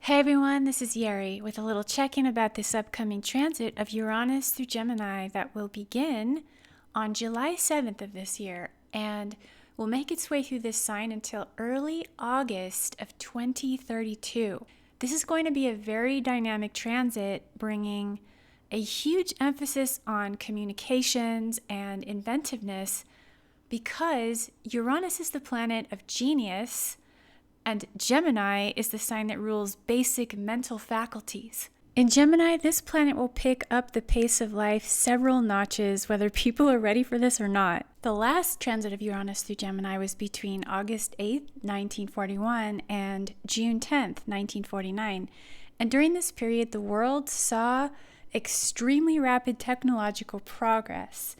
Hey everyone, this is Yeri with a little check-in about this upcoming transit of Uranus through Gemini that will begin on July 7th of this year and will make its way through this sign until early August of 2032. This is going to be a very dynamic transit, bringing a huge emphasis on communications and inventiveness because Uranus is the planet of genius, and Gemini is the sign that rules basic mental faculties. In Gemini, this planet will pick up the pace of life several notches, whether people are ready for this or not. The last transit of Uranus through Gemini was between August 8th, 1941 and June 10th, 1949. And during this period, the world saw extremely rapid technological progress.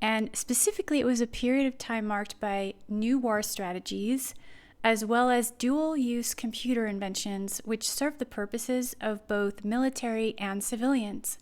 And specifically, it was a period of time marked by new war strategies, as well as dual-use computer inventions, which served the purposes of both military and civilians.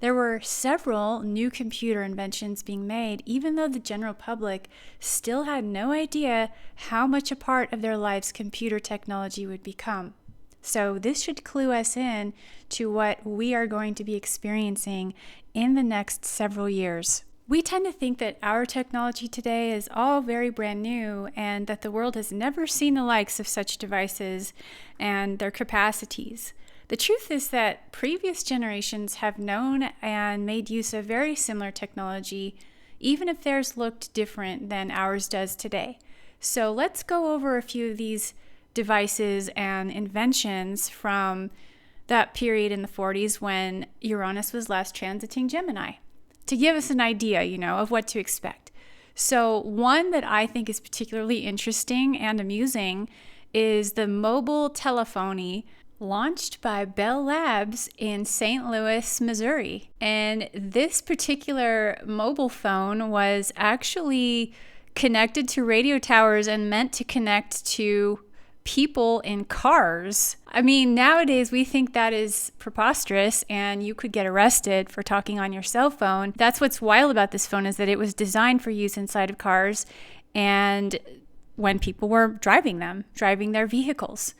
There were several new computer inventions being made, even though the general public still had no idea how much a part of their lives computer technology would become. So this should clue us in to what we are going to be experiencing in the next several years. We tend to think that our technology today is all very brand new and that the world has never seen the likes of such devices and their capacities. The truth is that previous generations have known and made use of very similar technology, even if theirs looked different than ours does today. So let's go over a few of these devices and inventions from that period in the 40s when Uranus was last transiting Gemini, to give us an idea, of what to expect. So one that I think is particularly interesting and amusing is the mobile telephony launched by Bell Labs in St. Louis, Missouri. And this particular mobile phone was actually connected to radio towers and meant to connect to people in cars. I mean, nowadays we think that is preposterous and you could get arrested for talking on your cell phone. That's what's wild about this phone, is that it was designed for use inside of cars and when people were driving their vehicles.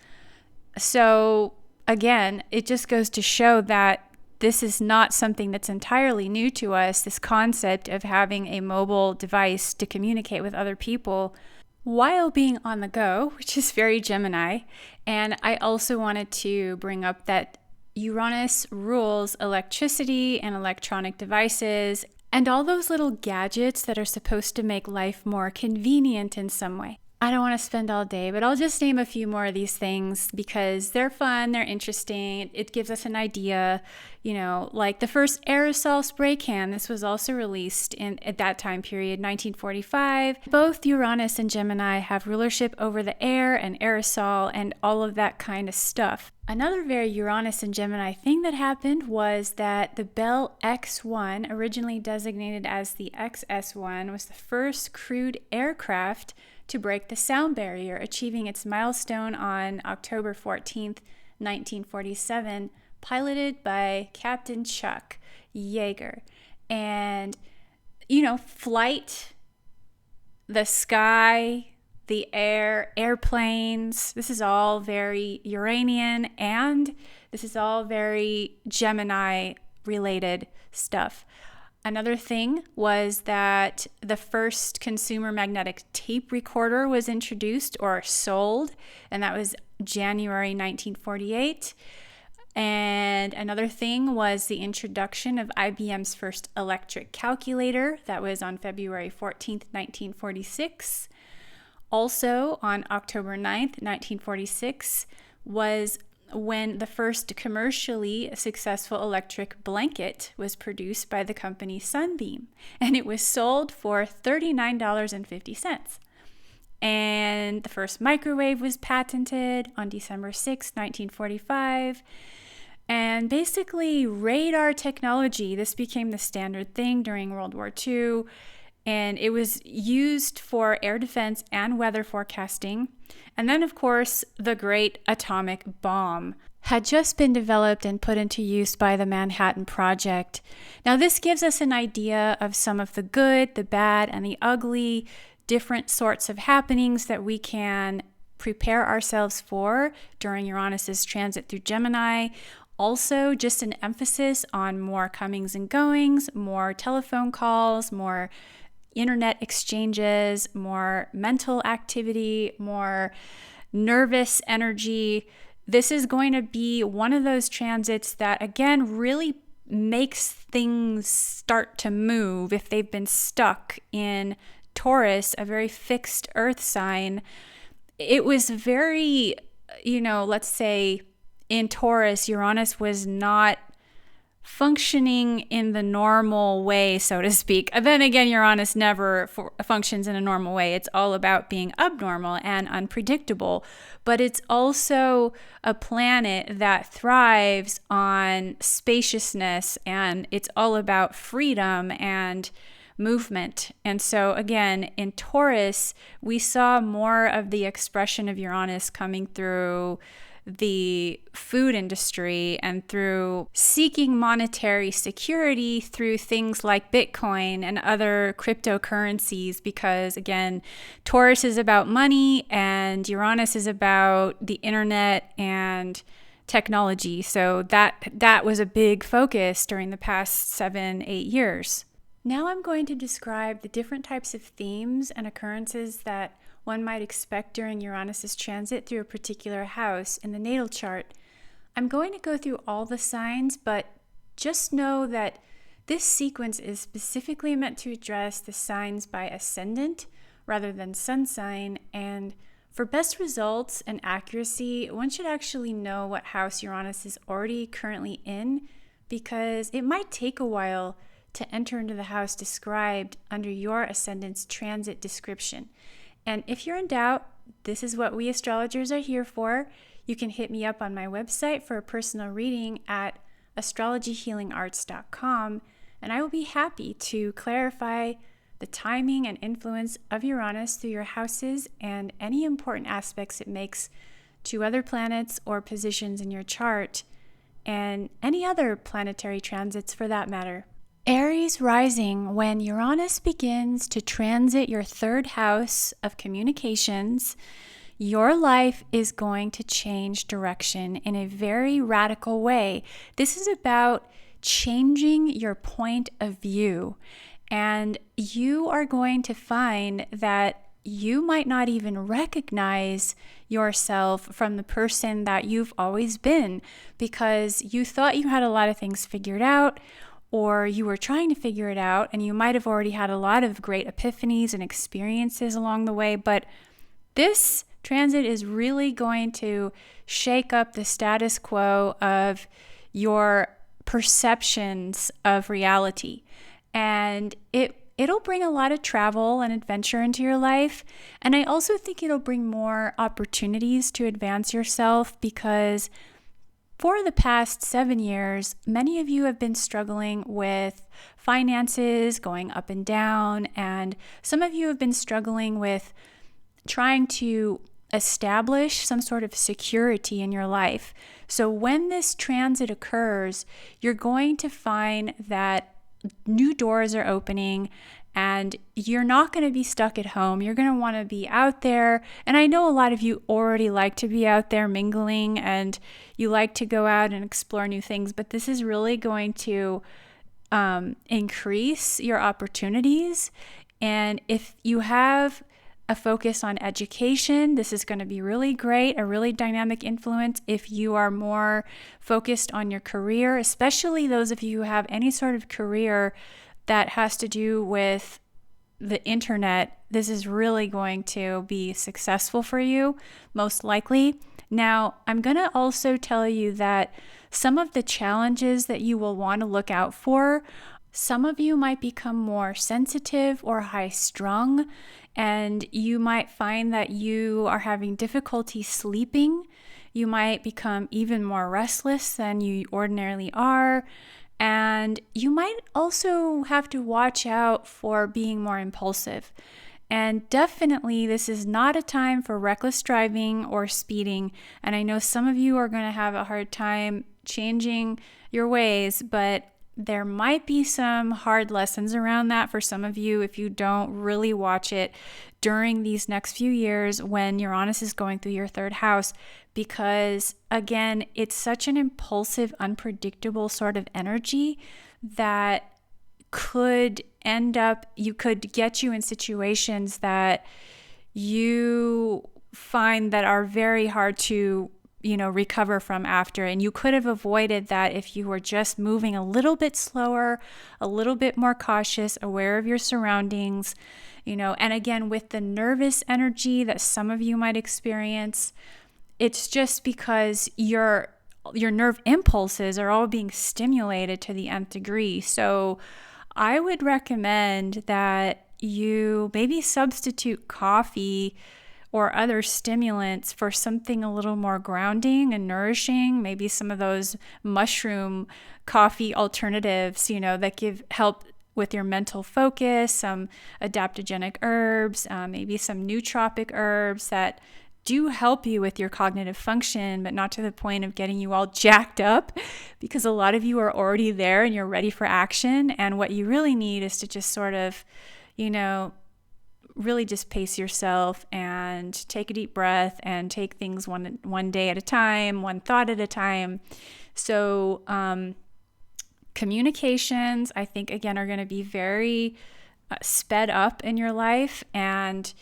So again, it just goes to show that this is not something that's entirely new to us, this concept of having a mobile device to communicate with other people while being on the go, which is very Gemini. And I also wanted to bring up that Uranus rules electricity and electronic devices and all those little gadgets that are supposed to make life more convenient in some way. I don't want to spend all day, but I'll just name a few more of these things because they're fun, they're interesting. It gives us an idea, like the first aerosol spray can. This was also released at that time period, 1945. Both Uranus and Gemini have rulership over the air and aerosol and all of that kind of stuff. Another very Uranus and Gemini thing that happened was that the Bell X-1, originally designated as the XS-1, was the first crewed aircraft to break the sound barrier, achieving its milestone on October 14th, 1947, piloted by Captain Chuck Yeager. And, flight, the sky, the air, airplanes, this is all very Uranian, and this is all very Gemini-related stuff. Another thing was that the first consumer magnetic tape recorder was introduced or sold, and that was January 1948. And another thing was the introduction of IBM's first electric calculator. That was on February 14th, 1946. Also on October 9th, 1946 was when the first commercially successful electric blanket was produced by the company Sunbeam, and it was sold for $39.50. And the first microwave was patented on December 6, 1945. And basically, radar technology, this became the standard thing during World War II, and it was used for air defense and weather forecasting. And then, of course, the great atomic bomb had just been developed and put into use by the Manhattan Project. Now, this gives us an idea of some of the good, the bad, and the ugly, different sorts of happenings that we can prepare ourselves for during Uranus's transit through Gemini. Also, just an emphasis on more comings and goings, more telephone calls, more internet exchanges, more mental activity, more nervous energy. This is going to be one of those transits that, again, really makes things start to move if they've been stuck in Taurus, a very fixed earth sign. It was very, let's say in Taurus, Uranus was not functioning in the normal way, so to speak. And then again, Uranus never functions in a normal way. It's all about being abnormal and unpredictable. But it's also a planet that thrives on spaciousness, and it's all about freedom and movement. And so again, in Taurus, we saw more of the expression of Uranus coming through the food industry and through seeking monetary security through things like Bitcoin and other cryptocurrencies, because again, Taurus is about money and Uranus is about the internet and technology. So that was a big focus during the past 7-8 years. Now I'm going to describe the different types of themes and occurrences that one might expect during Uranus's transit through a particular house in the natal chart. I'm going to go through all the signs, but just know that this sequence is specifically meant to address the signs by ascendant rather than sun sign, and for best results and accuracy, one should actually know what house Uranus is already currently in, because it might take a while to enter into the house described under your ascendant's transit description. And if you're in doubt, this is what we astrologers are here for. You can hit me up on my website for a personal reading at astrologyhealingarts.com, and I will be happy to clarify the timing and influence of Uranus through your houses and any important aspects it makes to other planets or positions in your chart, and any other planetary transits for that matter. Aries rising, when Uranus begins to transit your third house of communications, your life is going to change direction in a very radical way. This is about changing your point of view, and you are going to find that you might not even recognize yourself from the person that you've always been, because you thought you had a lot of things figured out, or you were trying to figure it out, and you might have already had a lot of great epiphanies and experiences along the way. But this transit is really going to shake up the status quo of your perceptions of reality. And it'll bring a lot of travel and adventure into your life. And I also think it'll bring more opportunities to advance yourself, because for the past 7 years, many of you have been struggling with finances going up and down, and some of you have been struggling with trying to establish some sort of security in your life. So when this transit occurs, you're going to find that new doors are opening, and you're not going to be stuck at home. You're going to want to be out there. And I know a lot of you already like to be out there mingling, and you like to go out and explore new things, but this is really going to increase your opportunities. And if you have a focus on education, this is going to be really great, a really dynamic influence. If you are more focused on your career, especially those of you who have any sort of career that has to do with the internet, this is really going to be successful for you, most likely. Now, I'm going to also tell you that some of the challenges that you will want to look out for, some of you might become more sensitive or high-strung, and you might find that you are having difficulty sleeping. You might become even more restless than you ordinarily are. And you might also have to watch out for being more impulsive. And definitely, this is not a time for reckless driving or speeding. And I know some of you are going to have a hard time changing your ways, but there might be some hard lessons around that for some of you if you don't really watch it during these next few years when Uranus is going through your third house, because again, it's such an impulsive, unpredictable sort of energy that could you could get you in situations that you find that are very hard to recover from after. And you could have avoided that if you were just moving a little bit slower, a little bit more cautious, aware of your surroundings, and again, with the nervous energy that some of you might experience, it's just because your nerve impulses are all being stimulated to the nth degree. So I would recommend that you maybe substitute coffee or other stimulants for something a little more grounding and nourishing, maybe some of those mushroom coffee alternatives, that help with your mental focus, some adaptogenic herbs, maybe some nootropic herbs that do help you with your cognitive function, but not to the point of getting you all jacked up, because a lot of you are already there and you're ready for action. And what you really need is to just sort of, really just pace yourself and take a deep breath and take things one day at a time, one thought at a time. So communications, I think, again, are going to be very sped up in your life, and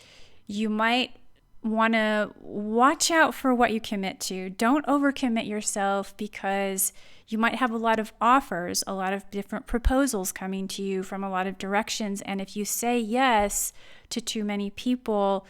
you might want to watch out for what you commit to. Don't overcommit yourself, because you might have a lot of offers, a lot of different proposals coming to you from a lot of directions. And if you say yes to too many people,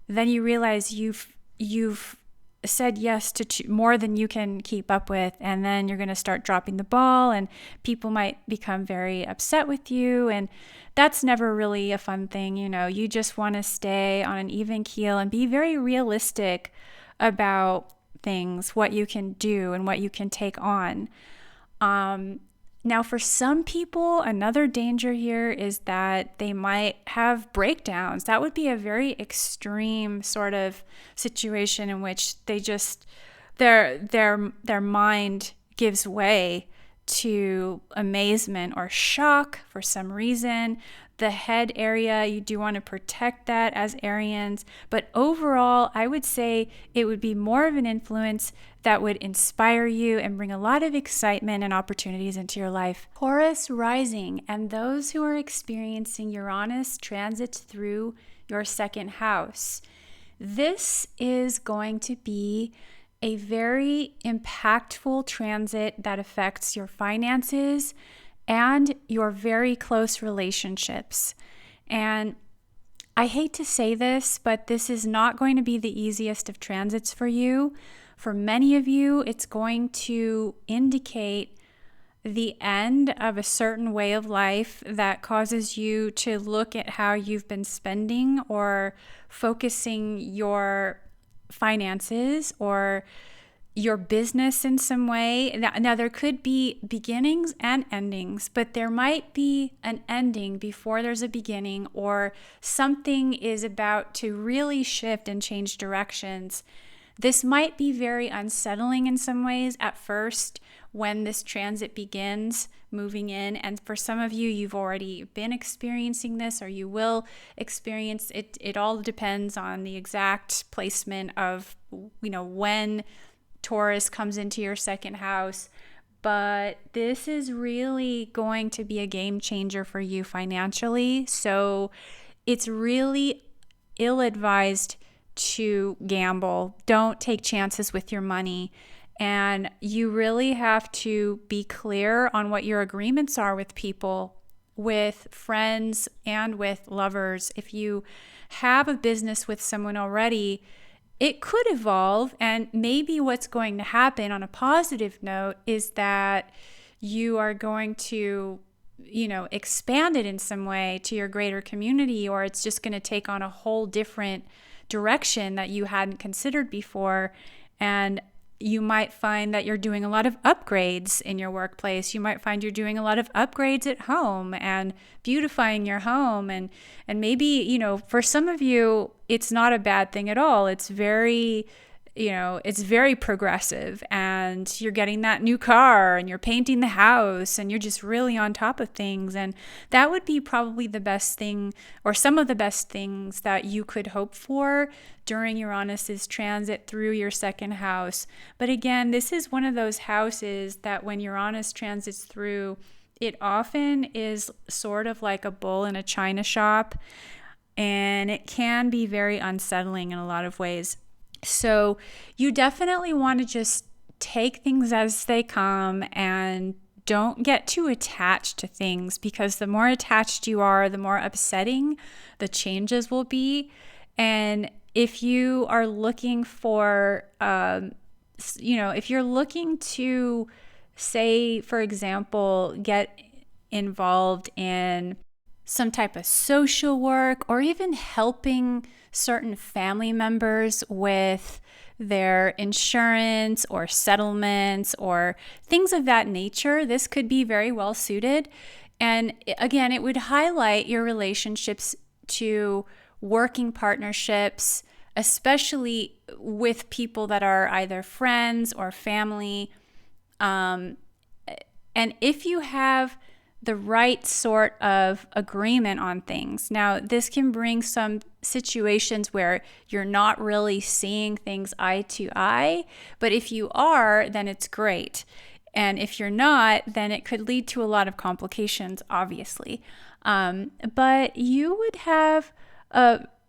then you realize you've said yes to more than you can keep up with. And then you're going to start dropping the ball, and people might become very upset with you. And that's never really a fun thing. You just want to stay on an even keel and be very realistic about things, what you can do and what you can take on. Now, for some people, another danger here is that they might have breakdowns. That would be a very extreme sort of situation in which they just their mind gives way to amazement or shock for some reason. The head area, you do want to protect that as Arians. But overall, I would say it would be more of an influence that would inspire you and bring a lot of excitement and opportunities into your life. Taurus rising, and those who are experiencing Uranus transits through your second house. This is going to be a very impactful transit that affects your finances and your very close relationships. And I hate to say this, but this is not going to be the easiest of transits for you. For many of you, it's going to indicate the end of a certain way of life that causes you to look at how you've been spending or focusing your finances or your business in some way. Now, there could be beginnings and endings, but there might be an ending before there's a beginning, or something is about to really shift and change directions. This might be very unsettling in some ways at first when this transit begins moving in. And for some of you, you've already been experiencing this, or you will experience it. It all depends on the exact placement of, when Taurus comes into your second house. But this is really going to be a game changer for you financially. So it's really ill-advised to gamble. Don't take chances with your money. And you really have to be clear on what your agreements are with people, with friends, and with lovers. If you have a business with someone already, it could evolve, and maybe what's going to happen on a positive note is that you are going to, expand it in some way to your greater community, or it's just going to take on a whole different direction that you hadn't considered before. And you might find that you're doing a lot of upgrades in your workplace. You might find you're doing a lot of upgrades at home and beautifying your home. And maybe, for some of you, it's not a bad thing at all. It's very it's very progressive, and you're getting that new car and you're painting the house and you're just really on top of things. And that would be probably the best thing, or some of the best things that you could hope for during Uranus's transit through your second house. But again, this is one of those houses that when Uranus transits through, it often is sort of like a bull in a china shop, and it can be very unsettling in a lot of ways. So you definitely want to just take things as they come and don't get too attached to things, because the more attached you are, the more upsetting the changes will be. And if you are looking for, if you're looking to, say, for example, get involved in some type of social work, or even helping certain family members with their insurance or settlements or things of that nature, this could be very well suited. And again, it would highlight your relationships to working partnerships, especially with people that are either friends or family. And if you have the right sort of agreement on things. Now, this can bring some situations where you're not really seeing things eye to eye, but if you are, then it's great. And if you're not, then it could lead to a lot of complications, obviously. But you would have,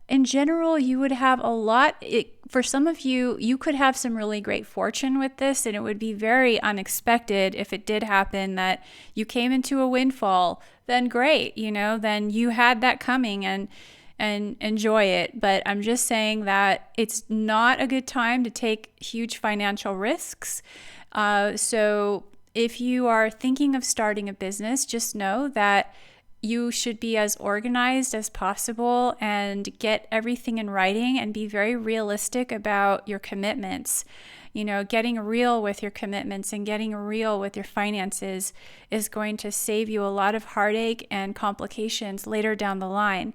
in general, you would have a lot. For some of you, you could have some really great fortune with this, and it would be very unexpected if it did happen that you came into a windfall. Then great, then you had that coming, and enjoy it. But I'm just saying that it's not a good time to take huge financial risks. So if you are thinking of starting a business, just know that you should be as organized as possible and get everything in writing and be very realistic about your commitments. Getting real with your commitments and getting real with your finances is going to save you a lot of heartache and complications later down the line.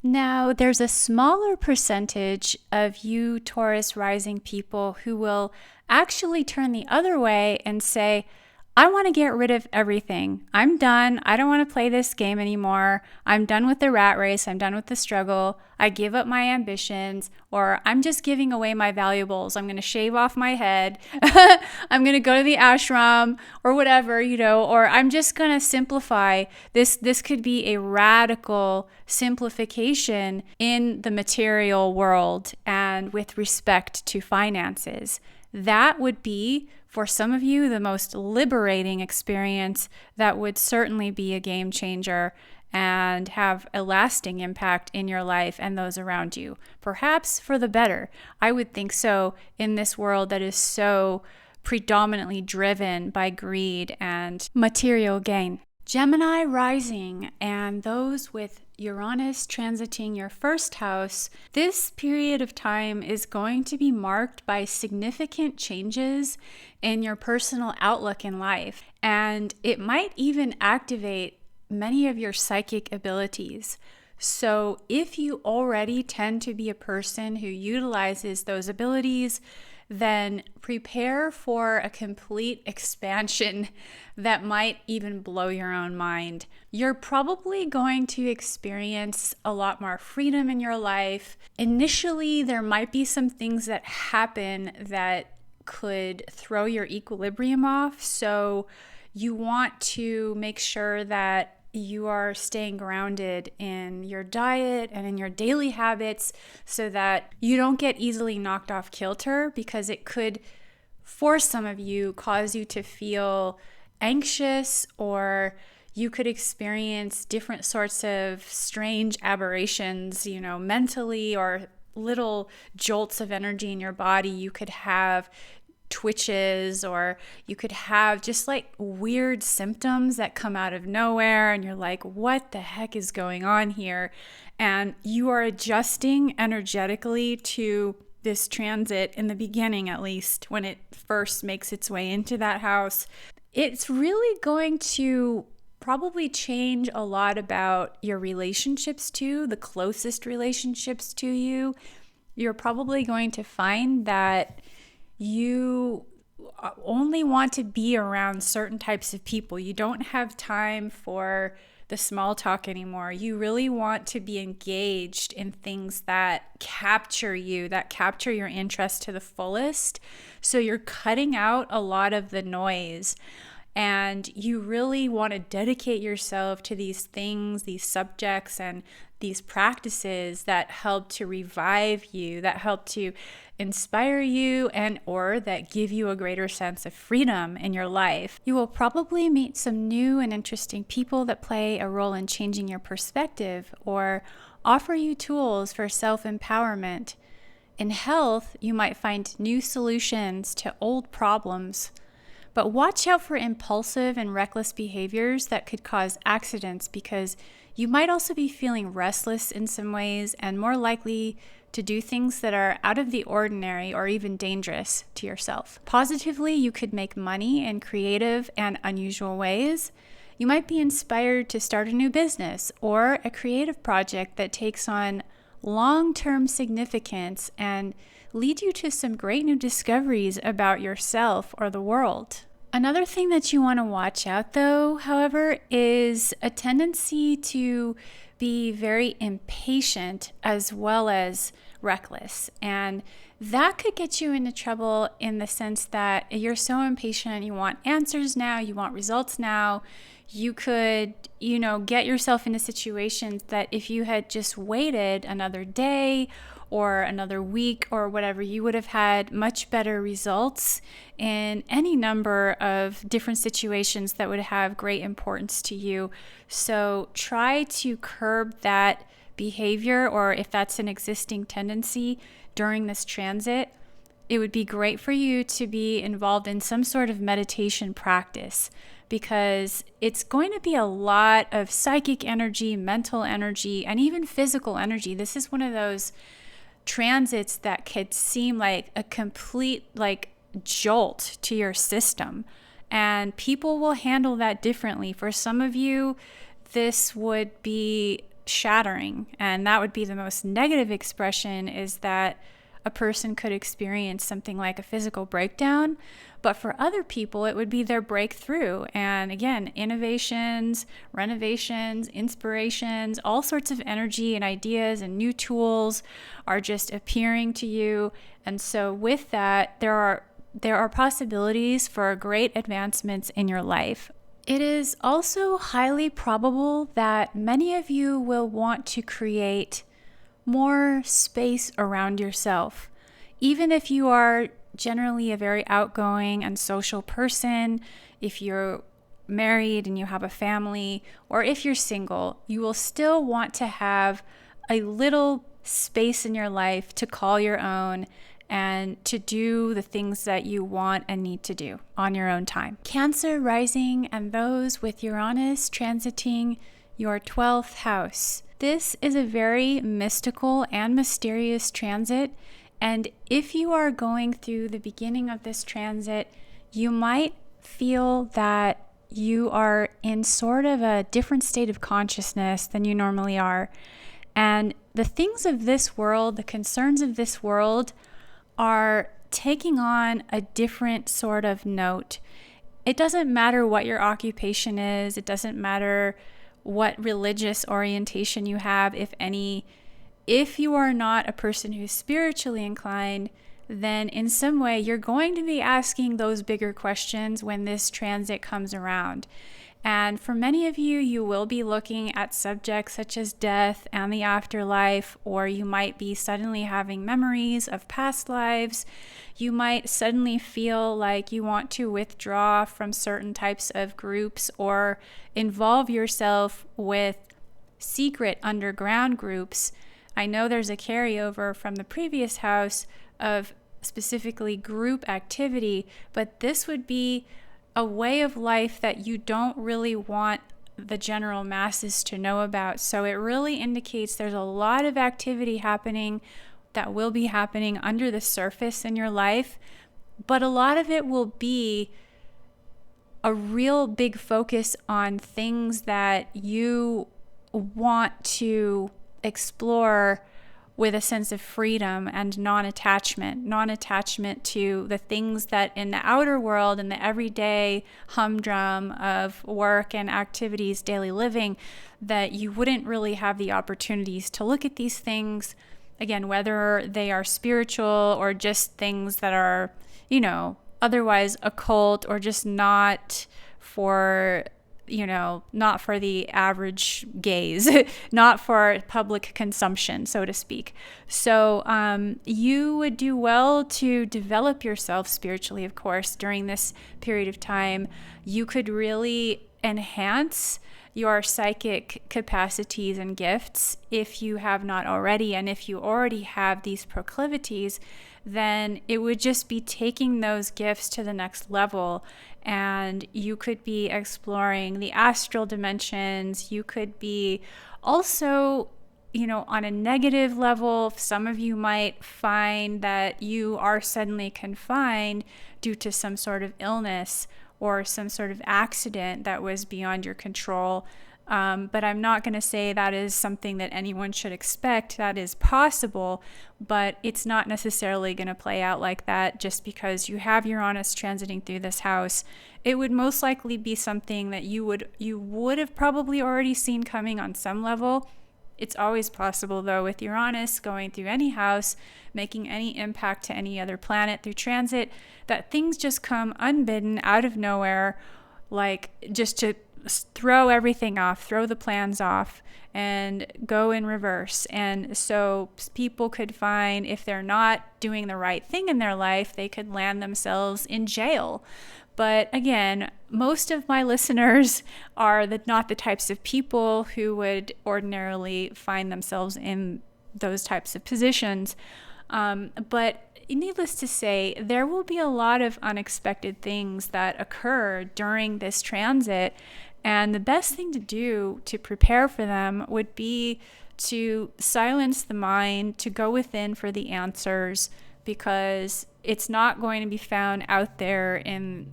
Now, there's a smaller percentage of you Taurus rising people who will actually turn the other way and say, I want to get rid of everything. I'm done. I don't want to play this game anymore. I'm done with the rat race. I'm done with the struggle. I give up my ambitions, or I'm just giving away my valuables. I'm going to shave off my head. I'm going to go to the ashram or whatever, or I'm just going to simplify. This could be a radical simplification in the material world and with respect to finances. That would be, for some of you, the most liberating experience that would certainly be a game changer and have a lasting impact in your life and those around you. Perhaps for the better. I would think so, in this world that is so predominantly driven by greed and material gain. Gemini rising and those with Uranus transiting your first house, this period of time is going to be marked by significant changes in your personal outlook in life, and it might even activate many of your psychic abilities. So if you already tend to be a person who utilizes those abilities, then prepare for a complete expansion that might even blow your own mind. You're probably going to experience a lot more freedom in your life. Initially, there might be some things that happen that could throw your equilibrium off. So you want to make sure that you are staying grounded in your diet and in your daily habits so that you don't get easily knocked off kilter, because it could, for some of you, cause you to feel anxious, or you could experience different sorts of strange aberrations, mentally, or little jolts of energy in your body. You could have twitches, or you could have just like weird symptoms that come out of nowhere, and you're like, what the heck is going on here? And you are adjusting energetically to this transit in the beginning, at least when it first makes its way into that house. It's really going to probably change a lot about your relationships too, the closest relationships to you. You're probably going to find that you only want to be around certain types of people. You don't have time for the small talk anymore. You really want to be engaged in things that capture you, that capture your interest to the fullest. So you're cutting out a lot of the noise. And you really want to dedicate yourself to these things, these subjects, and these practices that help to revive you, that help to inspire you, and or that give you a greater sense of freedom in your life. You will probably meet some new and interesting people that play a role in changing your perspective or offer you tools for self-empowerment. In health, you might find new solutions to old problems. But watch out for impulsive and reckless behaviors that could cause accidents, because you might also be feeling restless in some ways and more likely to do things that are out of the ordinary or even dangerous to yourself. Positively, you could make money in creative and unusual ways. You might be inspired to start a new business or a creative project that takes on long-term significance and lead you to some great new discoveries about yourself or the world. Another thing that you want to watch out, though, however, is a tendency to be very impatient as well as reckless. And that could get you into trouble in the sense that you're so impatient, you want answers now, you want results now. You could, get yourself into situations that if you had just waited another day or another week or whatever, you would have had much better results in any number of different situations that would have great importance to you. So try to curb that behavior, or if that's an existing tendency during this transit, it would be great for you to be involved in some sort of meditation practice, because it's going to be a lot of psychic energy, mental energy, and even physical energy. This is one of those transits that could seem like a complete jolt to your system, and people will handle that differently. For some of you, this would be shattering, and that would be the most negative expression, is that a person could experience something like a physical breakdown. But for other people, it would be their breakthrough. And again, innovations, renovations, inspirations, all sorts of energy and ideas and new tools are just appearing to you. And so with that, there are possibilities for great advancements in your life. It is also highly probable that many of you will want to create more space around yourself. Even if you are generally a very outgoing and social person, if you're married and you have a family, or if you're single, you will still want to have a little space in your life to call your own and to do the things that you want and need to do on your own time. Cancer rising and those with Uranus transiting your 12th house. This is a very mystical and mysterious transit, and if you are going through the beginning of this transit, you might feel that you are in sort of a different state of consciousness than you normally are. And the things of this world, the concerns of this world, are taking on a different sort of note. It doesn't matter what your occupation is. It doesn't matter what religious orientation you have, if any. If you are not a person who's spiritually inclined, then in some way you're going to be asking those bigger questions when this transit comes around. And for many of you, you will be looking at subjects such as death and the afterlife, or you might be suddenly having memories of past lives. You might suddenly feel like you want to withdraw from certain types of groups or involve yourself with secret underground groups. I know there's a carryover from the previous house of specifically group activity, but this would be a way of life that you don't really want the general masses to know about. So it really indicates there's a lot of activity happening that will be happening under the surface in your life, but a lot of it will be a real big focus on things that you want to explore with a sense of freedom and non-attachment to the things that in the outer world and the everyday humdrum of work and activities, daily living, that you wouldn't really have the opportunities to look at these things, again, whether they are spiritual or just things that are, otherwise occult or just not for not for the average gaze, not for public consumption, so to speak. So you would do well to develop yourself spiritually, of course, during this period of time. You could really enhance your psychic capacities and gifts if you have not already. And if you already have these proclivities, then it would just be taking those gifts to the next level. And you could be exploring the astral dimensions. You could be also, on a negative level, some of you might find that you are suddenly confined due to some sort of illness or some sort of accident that was beyond your control. But I'm not going to say that is something that anyone should expect. That is possible, but it's not necessarily going to play out like that just because you have Uranus transiting through this house. It would most likely be something that you would have probably already seen coming on some level. It's always possible, though, with Uranus going through any house, making any impact to any other planet through transit, that things just come unbidden out of nowhere, like just to throw everything off, throw the plans off, and go in reverse. And so people could find, if they're not doing the right thing in their life, they could land themselves in jail. But again, most of my listeners are not the types of people who would ordinarily find themselves in those types of positions. But needless to say, there will be a lot of unexpected things that occur during this transit. And the best thing to do to prepare for them would be to silence the mind, to go within for the answers, because it's not going to be found out there in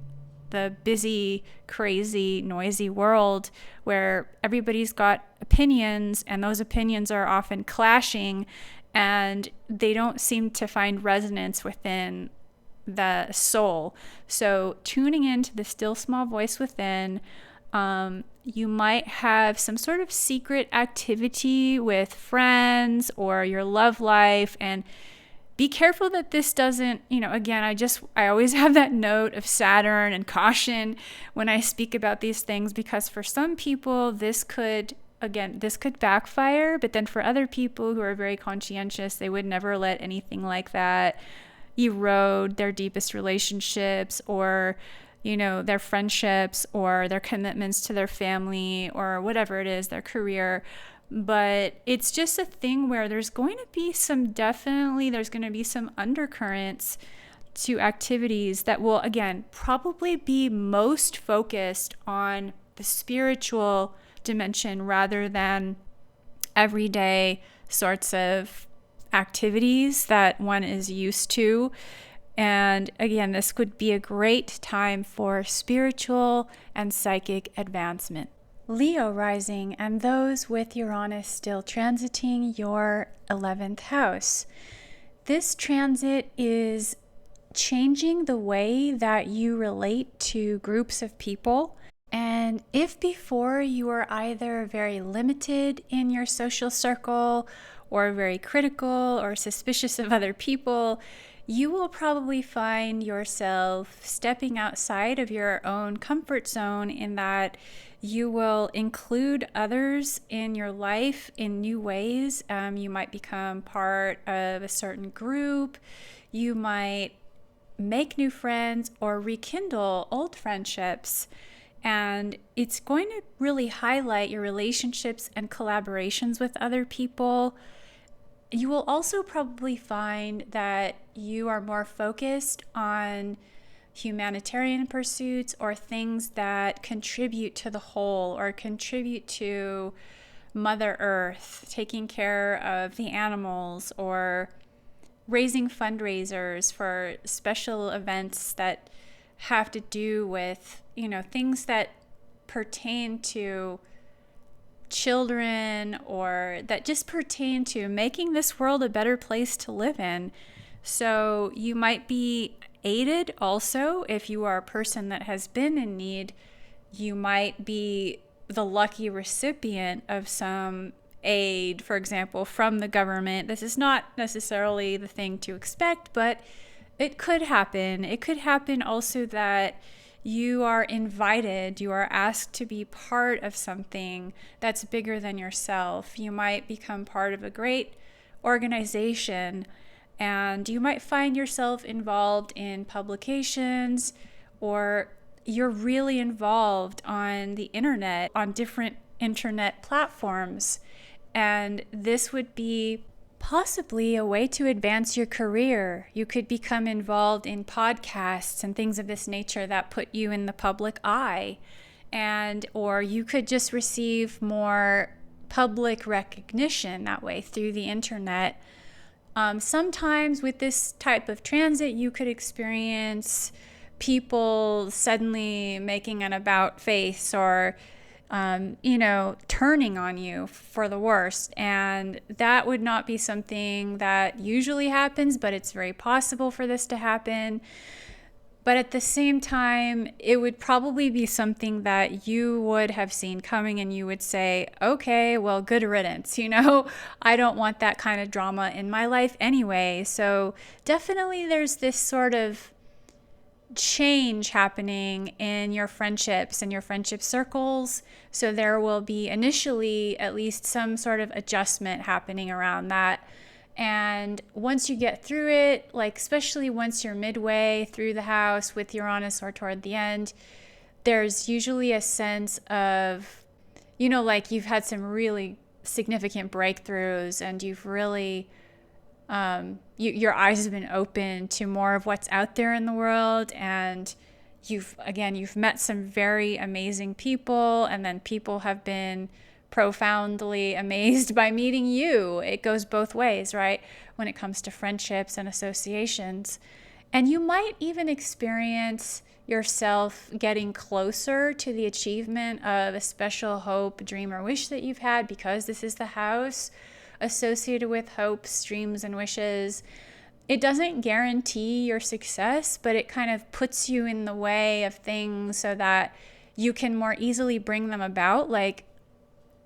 the busy, crazy, noisy world where everybody's got opinions, and those opinions are often clashing, and they don't seem to find resonance within the soul. So tuning into the still small voice within, you might have some sort of secret activity with friends or your love life, and be careful that this doesn't, again, I always have that note of Saturn and caution when I speak about these things, because for some people this could backfire, but then for other people who are very conscientious, they would never let anything like that erode their deepest relationships or their friendships or their commitments to their family or whatever it is, their career. But it's just a thing where there's going to be some undercurrents to activities that will, again, probably be most focused on the spiritual dimension rather than everyday sorts of activities that one is used to. And again, this could be a great time for spiritual and psychic advancement. Leo rising and those with Uranus still transiting your 11th house. This transit is changing the way that you relate to groups of people. And if before you were either very limited in your social circle or very critical or suspicious of other people, you will probably find yourself stepping outside of your own comfort zone in that you will include others in your life in new ways. You might become part of a certain group. You might make new friends or rekindle old friendships. And it's going to really highlight your relationships and collaborations with other people. You will also probably find that you are more focused on humanitarian pursuits or things that contribute to the whole or contribute to Mother Earth, taking care of the animals or raising fundraisers for special events that have to do with, things that pertain to children, or that just pertain to making this world a better place to live in. So you might be aided also if you are a person that has been in need. You might be the lucky recipient of some aid, for example, from the government. This is not necessarily the thing to expect, but it could happen. It could happen also that you are invited, you are asked to be part of something that's bigger than yourself. You might become part of a great organization, and you might find yourself involved in publications, or you're really involved on the internet, on different internet platforms. And this would be possibly a way to advance your career. You could become involved in podcasts and things of this nature that put you in the public eye. Or you could just receive more public recognition that way through the internet. Sometimes with this type of transit, you could experience people suddenly making an about face, or turning on you for the worst. And that would not be something that usually happens, but it's very possible for this to happen. But at the same time, it would probably be something that you would have seen coming, and you would say, okay, well, good riddance. I don't want that kind of drama in my life anyway. So definitely there's this sort of change happening in your friendships and your friendship circles. So there will be initially at least some sort of adjustment happening around that. And once you get through it, like especially once you're midway through the house with Uranus or toward the end, there's usually a sense of, like you've had some really significant breakthroughs, and you've really your eyes have been open to more of what's out there in the world, and you've met some very amazing people, and then people have been profoundly amazed by meeting you. It goes both ways, right? When it comes to friendships and associations. And you might even experience yourself getting closer to the achievement of a special hope, dream, or wish that you've had, because this is the house associated with hopes, dreams, and wishes. It doesn't guarantee your success, but it kind of puts you in the way of things so that you can more easily bring them about. Like,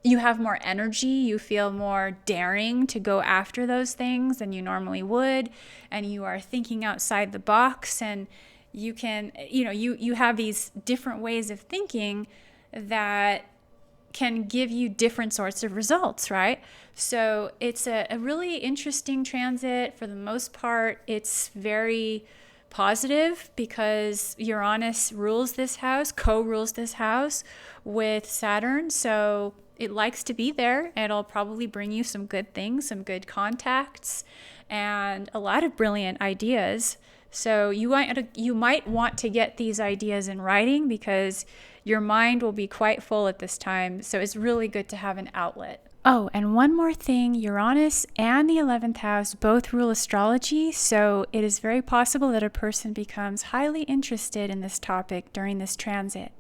you have more energy, you feel more daring to go after those things than you normally would, and you are thinking outside the box, and you can, you have these different ways of thinking that can give you different sorts of results, right? So it's a really interesting transit. For the most part, it's very positive because Uranus rules this house, co-rules this house with Saturn. So it likes to be there. It'll probably bring you some good things, some good contacts, and a lot of brilliant ideas. So you might want to get these ideas in writing, because your mind will be quite full at this time. So it's really good to have an outlet. Oh, and one more thing, Uranus and the 11th house both rule astrology. So it is very possible that a person becomes highly interested in this topic during this transit.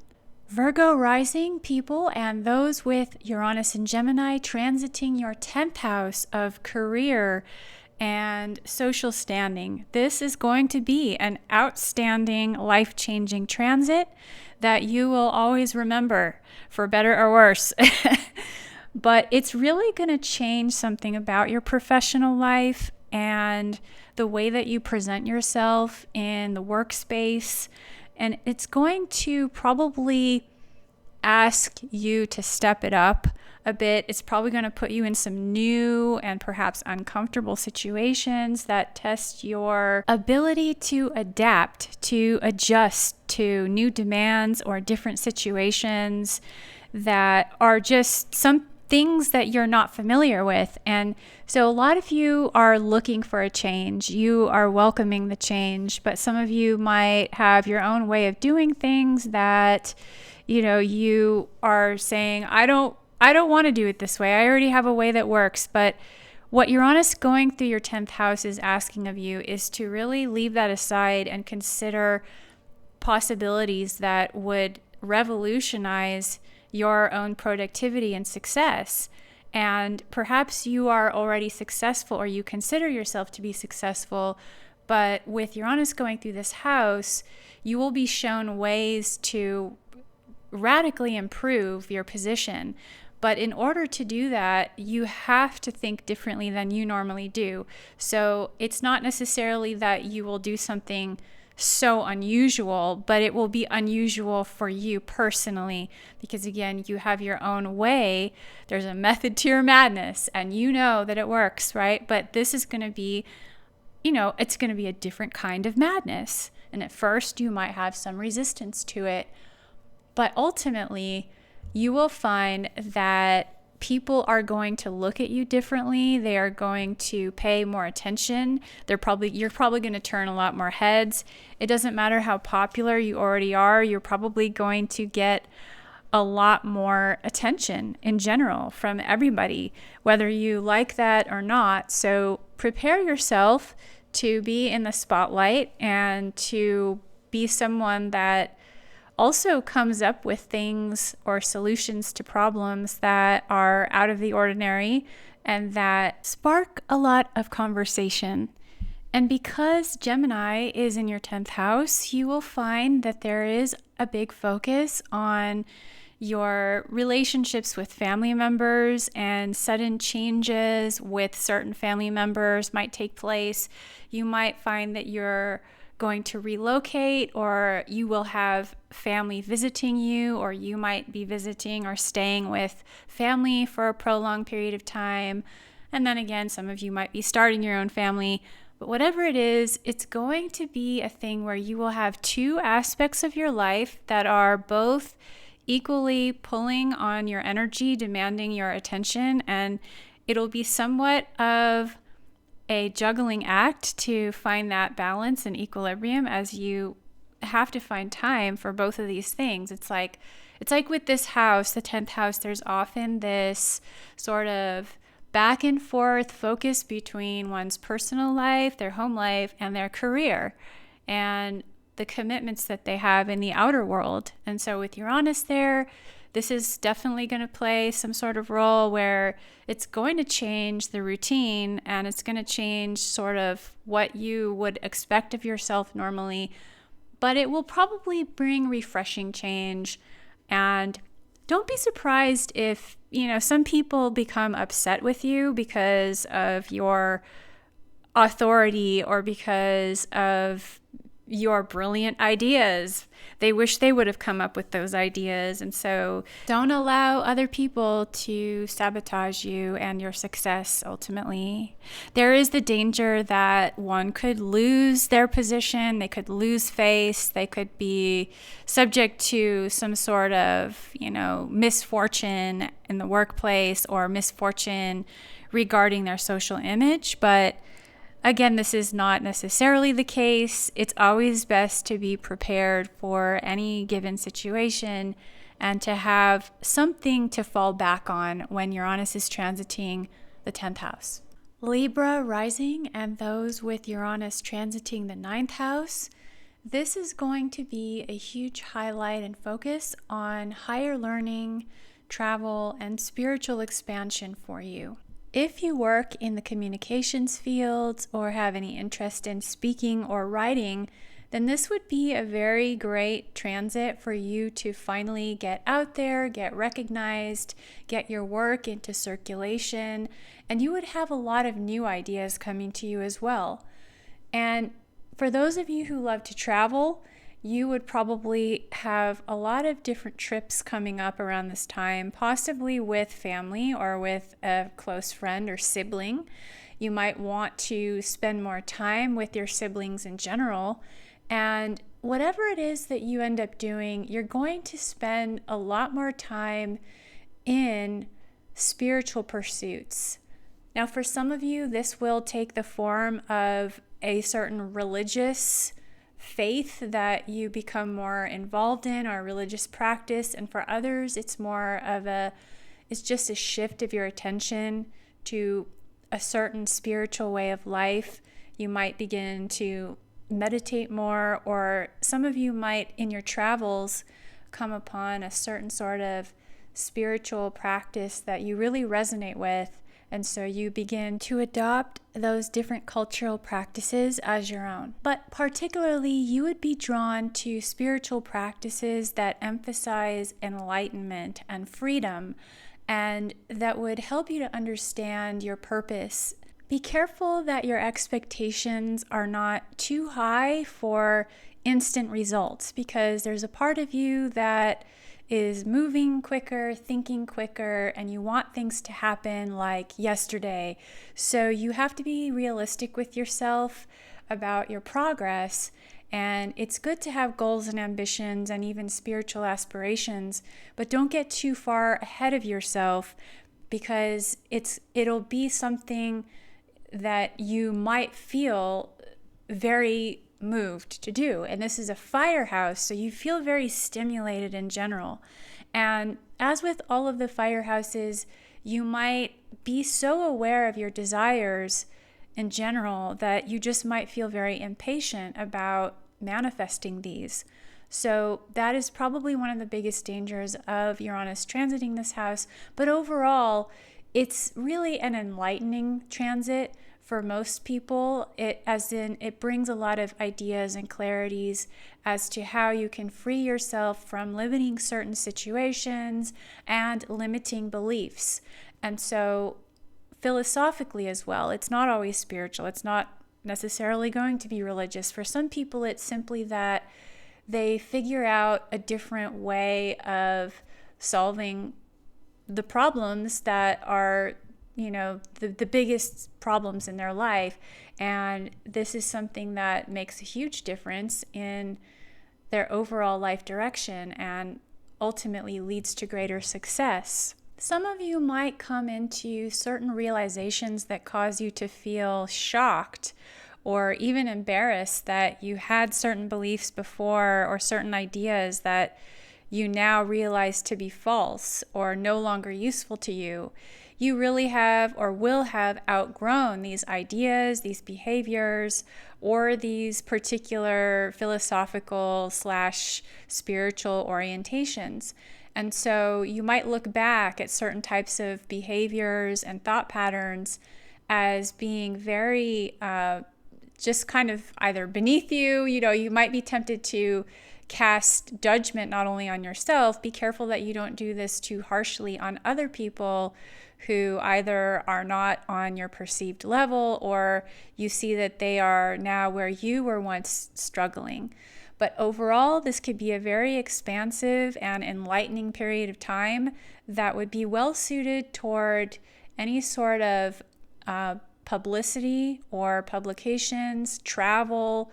Virgo rising people and those with Uranus and Gemini transiting your 10th house of career and social standing. This is going to be an outstanding, life-changing transit that you will always remember, for better or worse. But it's really going to change something about your professional life and the way that you present yourself in the workspace. And it's going to probably ask you to step it up a bit. It's probably going to put you in some new and perhaps uncomfortable situations that test your ability to adapt, to adjust to new demands or different situations that are just some things that you're not familiar with. And so a lot of you are looking for a change. You are welcoming the change, but some of you might have your own way of doing things that, you are saying, I don't want to do it this way. I already have a way that works. But what Uranus going through your 10th house is asking of you is to really leave that aside and consider possibilities that would revolutionize your own productivity and success. And perhaps you are already successful, or you consider yourself to be successful, but with Uranus going through this house, you will be shown ways to radically improve your position. But in order to do that, you have to think differently than you normally do. So it's not necessarily that you will do something so unusual, but it will be unusual for you personally, because again, you have your own way. There's a method to your madness, and you know that it works, right? But this is going to be, it's going to be a different kind of madness. And at first you might have some resistance to it, but ultimately you will find that people are going to look at you differently. They are going to pay more attention. You're probably going to turn a lot more heads. It doesn't matter how popular you already are. You're probably going to get a lot more attention in general from everybody, whether you like that or not. So prepare yourself to be in the spotlight and to be someone that also comes up with things or solutions to problems that are out of the ordinary and that spark a lot of conversation. And because Gemini is in your 10th house, you will find that there is a big focus on your relationships with family members, and sudden changes with certain family members might take place. You might find that you're going to relocate, or you will have family visiting you, or you might be visiting or staying with family for a prolonged period of time. And then again, some of you might be starting your own family. But whatever it is, it's going to be a thing where you will have two aspects of your life that are both equally pulling on your energy, demanding your attention, and it'll be somewhat of a juggling act to find that balance and equilibrium, as you have to find time for both of these things. It's like with this house, the 10th house, there's often this sort of back and forth focus between one's personal life, their home life, and their career, and the commitments that they have in the outer world. And so with Uranus there, this is definitely going to play some sort of role where it's going to change the routine, and it's going to change sort of what you would expect of yourself normally, but it will probably bring refreshing change. And don't be surprised if, some people become upset with you because of your authority or because of your brilliant ideas. They wish they would have come up with those ideas. And so don't allow other people to sabotage you and your success ultimately. There is the danger that one could lose their position, they could lose face, they could be subject to some sort of, misfortune in the workplace or misfortune regarding their social image. But again, this is not necessarily the case. It's always best to be prepared for any given situation and to have something to fall back on when Uranus is transiting the 10th house. Libra rising and those with Uranus transiting the 9th house, this is going to be a huge highlight and focus on higher learning, travel, and spiritual expansion for you. If you work in the communications fields or have any interest in speaking or writing, then this would be a very great transit for you to finally get out there, get recognized, get your work into circulation, and you would have a lot of new ideas coming to you as well. And for those of you who love to travel, you would probably have a lot of different trips coming up around this time, possibly with family or with a close friend or sibling. You might want to spend more time with your siblings in general. And whatever it is that you end up doing, you're going to spend a lot more time in spiritual pursuits. Now, for some of you, this will take the form of a certain religious faith that you become more involved in, or religious practice. And for others, it's just a shift of your attention to a certain spiritual way of life. You might begin to meditate more, or some of you might in your travels come upon a certain sort of spiritual practice that you really resonate with. And so you begin to adopt those different cultural practices as your own. But particularly, you would be drawn to spiritual practices that emphasize enlightenment and freedom, and that would help you to understand your purpose. Be careful that your expectations are not too high for instant results, because there's a part of you that is moving quicker, thinking quicker, and you want things to happen like yesterday. So you have to be realistic with yourself about your progress. And it's good to have goals and ambitions and even spiritual aspirations, but don't get too far ahead of yourself, because it'll be something that you might feel very moved to do. And this is a fire house, so you feel very stimulated in general. And as with all of the fire houses, you might be so aware of your desires in general that you just might feel very impatient about manifesting these. So that is probably one of the biggest dangers of Uranus transiting this house. But overall, it's really an enlightening transit for most people. It brings a lot of ideas and clarities as to how you can free yourself from limiting certain situations and limiting beliefs. And so philosophically as well, it's not always spiritual. It's not necessarily going to be religious. For some people, it's simply that they figure out a different way of solving the problems that are the biggest problems in their life. And this is something that makes a huge difference in their overall life direction and ultimately leads to greater success. Some of you might come into certain realizations that cause you to feel shocked or even embarrassed that you had certain beliefs before, or certain ideas that you now realize to be false or no longer useful to you. You really have or will have outgrown these ideas, these behaviors, or these particular philosophical / spiritual orientations. And so you might look back at certain types of behaviors and thought patterns as being very just kind of either beneath you. You might be tempted to cast judgment not only on yourself. Be careful that you don't do this too harshly on other people who either are not on your perceived level, or you see that they are now where you were once struggling. But overall, this could be a very expansive and enlightening period of time that would be well suited toward any sort of publicity or publications, travel,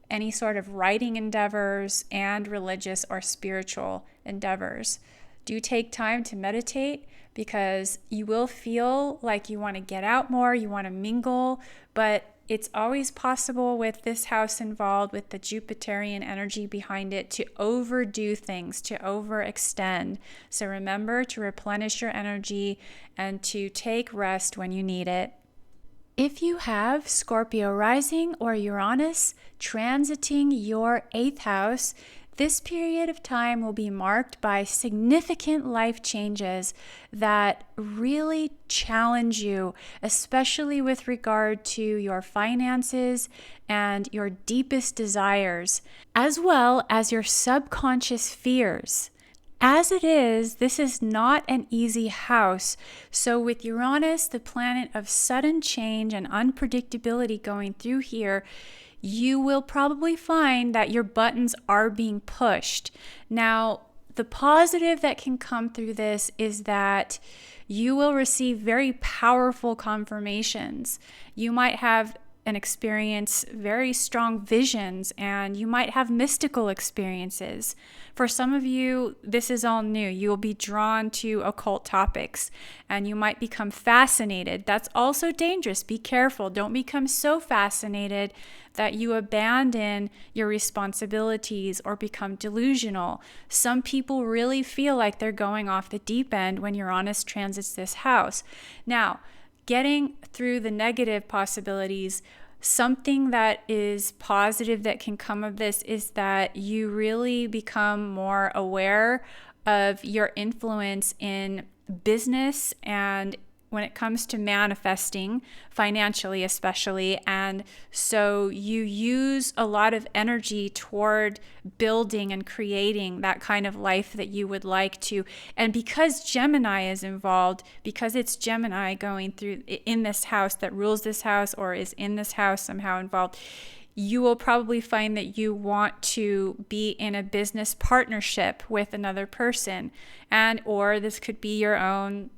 any sort of writing endeavors, and religious or spiritual endeavors. Do take time to meditate, because you will feel like you want to get out more, you want to mingle, but it's always possible with this house involved, with the Jupiterian energy behind it, to overdo things, to overextend. So remember to replenish your energy and to take rest when you need it. If you have Scorpio rising or Uranus transiting your 8th house, this period of time will be marked by significant life changes that really challenge you, especially with regard to your finances and your deepest desires, as well as your subconscious fears. As it is, this is not an easy house. So with Uranus, the planet of sudden change and unpredictability going through here, you will probably find that your buttons are being pushed. Now, the positive that can come through this is that you will receive very powerful confirmations. You might have and experience very strong visions, and you might have mystical experiences. For some of you, this is all new. You will be drawn to occult topics, and you might become fascinated. That's also dangerous. Be careful. Don't become so fascinated that you abandon your responsibilities or become delusional. Some people really feel like they're going off the deep end when Uranus transits this house. Now, getting through the negative possibilities, something that is positive that can come of this is that you really become more aware of your influence in business and when it comes to manifesting financially, especially. And so you use a lot of energy toward building and creating that kind of life that you would like to. And because Gemini is involved, because it's Gemini going through in this house that rules this house or is in this house somehow involved, you will probably find that you want to be in a business partnership with another person, and or this could be your own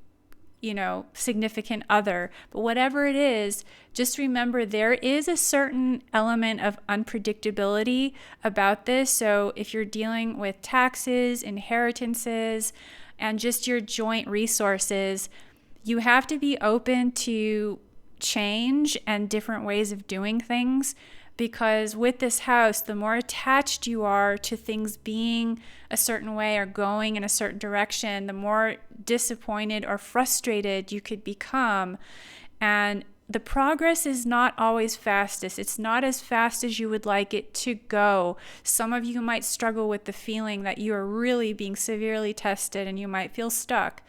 significant other. But whatever it is, just remember there is a certain element of unpredictability about this. So if you're dealing with taxes, inheritances, and just your joint resources, you have to be open to change and different ways of doing things. Because with this house, the more attached you are to things being a certain way or going in a certain direction, the more disappointed or frustrated you could become. And the progress is not always fastest. It's not as fast as you would like it to go. Some of you might struggle with the feeling that you are really being severely tested and you might feel stuck.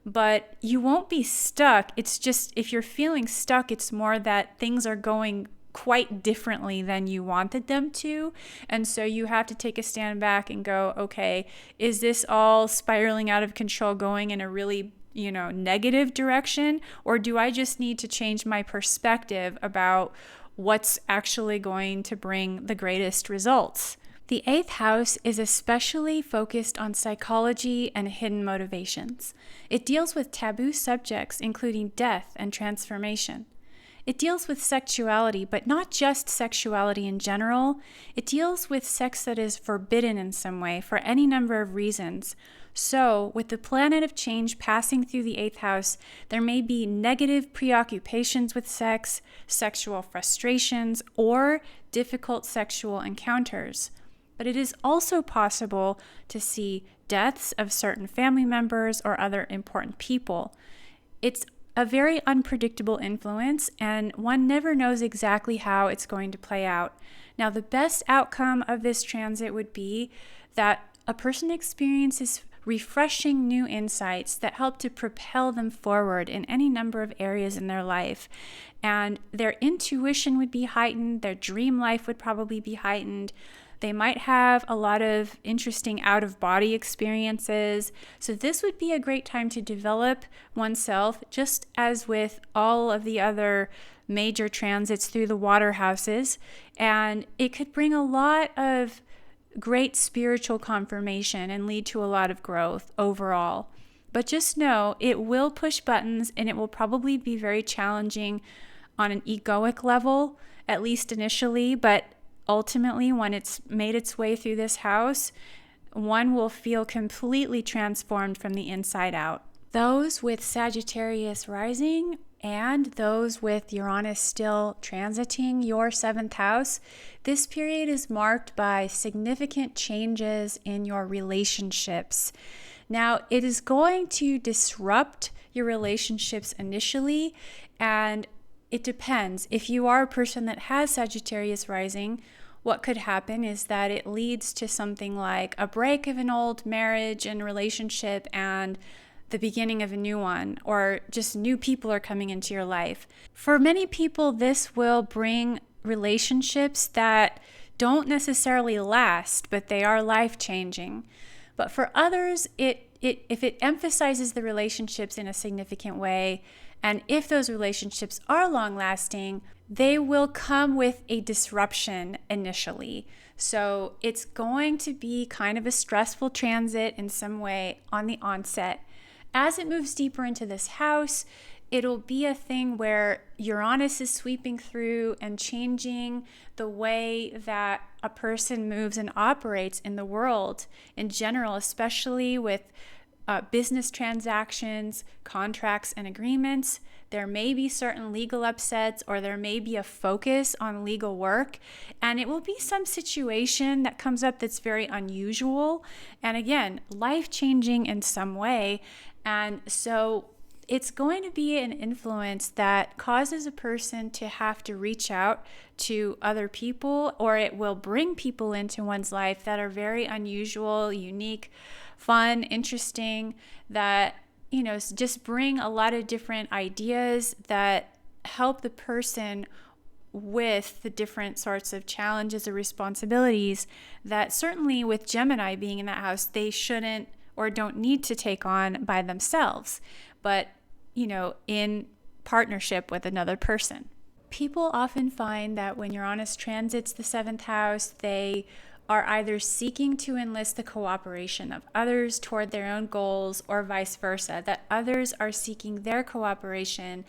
But you won't be stuck. It's just, if you're feeling stuck, it's more that things are going quite differently than you wanted them to. And so you have to take a stand back and go, okay, is this all spiraling out of control, going in a really, negative direction? Or do I just need to change my perspective about what's actually going to bring the greatest results? The 8th house is especially focused on psychology and hidden motivations. It deals with taboo subjects, including death and transformation. It deals with sexuality, but not just sexuality in general. It deals with sex that is forbidden in some way for any number of reasons. So, with the planet of change passing through the 8th house, there may be negative preoccupations with sex, sexual frustrations, or difficult sexual encounters. But it is also possible to see deaths of certain family members or other important people. It's a very unpredictable influence, and one never knows exactly how it's going to play out. Now, the best outcome of this transit would be that a person experiences refreshing new insights that help to propel them forward in any number of areas in their life. And their intuition would be heightened, their dream life would probably be heightened. They might have a lot of interesting out-of-body experiences. So this would be a great time to develop oneself, just as with all of the other major transits through the water houses. And it could bring a lot of great spiritual confirmation and lead to a lot of growth overall. But just know it will push buttons, and it will probably be very challenging on an egoic level, at least initially, but ultimately, when it's made its way through this house, one will feel completely transformed from the inside out. Those with Sagittarius rising and those with Uranus still transiting your 7th house, this period is marked by significant changes in your relationships. Now, it is going to disrupt your relationships initially, and it depends. If you are a person that has Sagittarius rising, what could happen is that it leads to something like a break of an old marriage and relationship and the beginning of a new one, or just new people are coming into your life. For many people, this will bring relationships that don't necessarily last, but they are life-changing. But for others, if it emphasizes the relationships in a significant way, and if those relationships are long-lasting, they will come with a disruption initially. So it's going to be kind of a stressful transit in some way on the onset. As it moves deeper into this house, it'll be a thing where Uranus is sweeping through and changing the way that a person moves and operates in the world in general, especially with business transactions, contracts, and agreements. There may be certain legal upsets, or there may be a focus on legal work, and it will be some situation that comes up that's very unusual and, again, life-changing in some way. And so it's going to be an influence that causes a person to have to reach out to other people, or it will bring people into one's life that are very unusual, unique, fun, interesting, that, just bring a lot of different ideas that help the person with the different sorts of challenges or responsibilities that certainly with Gemini being in that house, they shouldn't or don't need to take on by themselves, but, in partnership with another person. People often find that when Uranus transits the 7th house, they are either seeking to enlist the cooperation of others toward their own goals, or vice versa, that others are seeking their cooperation,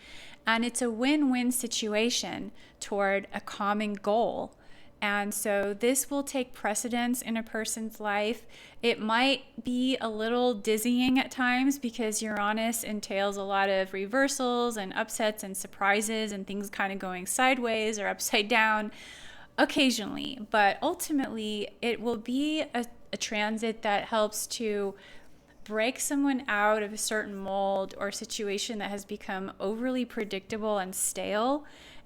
and it's a win-win situation toward a common goal. And so this will take precedence in a person's life. It might be a little dizzying at times because Uranus entails a lot of reversals and upsets and surprises and things kind of going sideways or upside down occasionally. But ultimately, it will be a transit that helps to break someone out of a certain mold or situation that has become overly predictable and stale.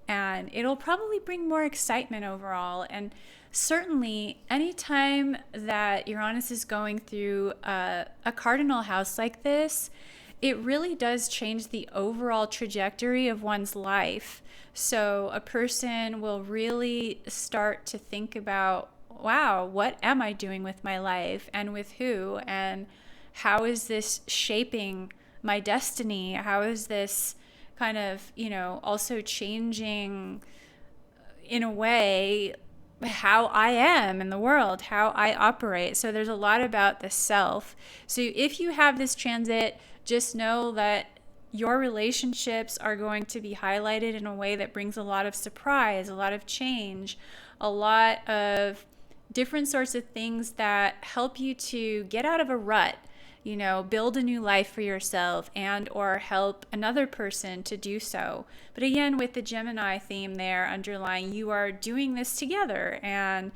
And it'll probably bring more excitement overall. And certainly, anytime that Uranus is going through a cardinal house like this, it really does change the overall trajectory of one's life. So a person will really start to think about, wow, what am I doing with my life and with who? And how is this shaping my destiny? How is this kind of, also changing in a way how I am in the world, how I operate. So there's a lot about the self. So if you have this transit, just know that your relationships are going to be highlighted in a way that brings a lot of surprise, a lot of change, a lot of different sorts of things that help you to get out of a rut, build a new life for yourself and or help another person to do so. But again, with the Gemini theme there underlying, you are doing this together, and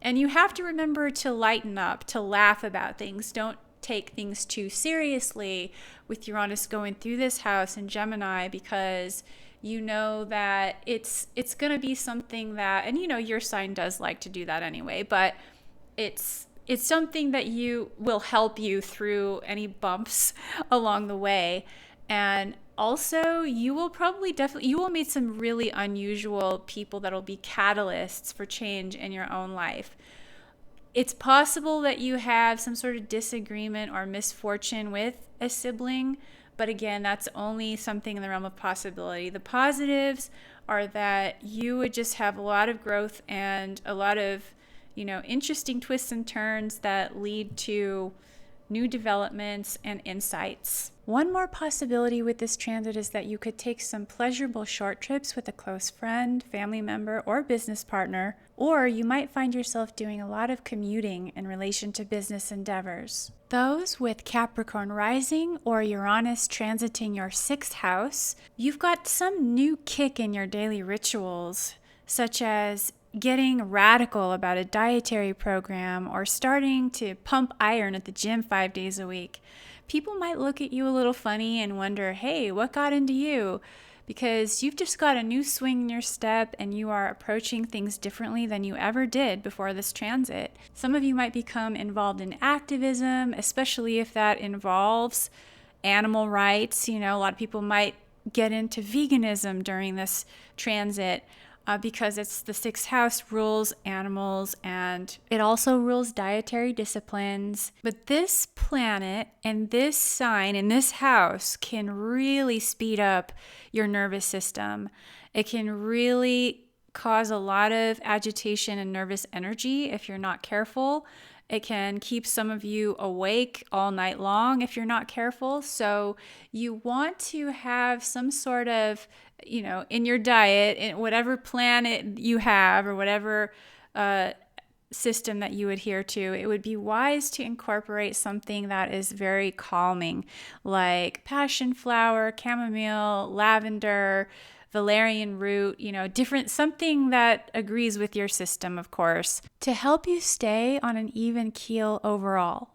you have to remember to lighten up, to laugh about things. Don't take things too seriously with Uranus going through this house in Gemini, because you know that it's going to be something that, and your sign does like to do that anyway, but it's something that you will help you through any bumps along the way. And also, you will meet some really unusual people that'll be catalysts for change in your own life. It's possible that you have some sort of disagreement or misfortune with a sibling, but again, that's only something in the realm of possibility. The positives are that you would just have a lot of growth and a lot of interesting twists and turns that lead to new developments and insights. One more possibility with this transit is that you could take some pleasurable short trips with a close friend, family member, or business partner, or you might find yourself doing a lot of commuting in relation to business endeavors. Those with Capricorn rising or Uranus transiting your 6th house, you've got some new kick in your daily rituals, such as getting radical about a dietary program or starting to pump iron at the gym 5 days a week. People might look at you a little funny and wonder, hey, what got into you? Because you've just got a new swing in your step and you are approaching things differently than you ever did before this transit. Some of you might become involved in activism, especially if that involves animal rights. A lot of people might get into veganism during this transit. Because it's the 6th house rules animals, and it also rules dietary disciplines. But this planet and this sign in this house can really speed up your nervous system. It can really cause a lot of agitation and nervous energy if you're not careful. It can keep some of you awake all night long if you're not careful. So you want to have some sort of, in your diet, in whatever plan you have or whatever system that you adhere to, it would be wise to incorporate something that is very calming, like passion flower, chamomile, lavender, valerian root, something that agrees with your system, of course, to help you stay on an even keel overall.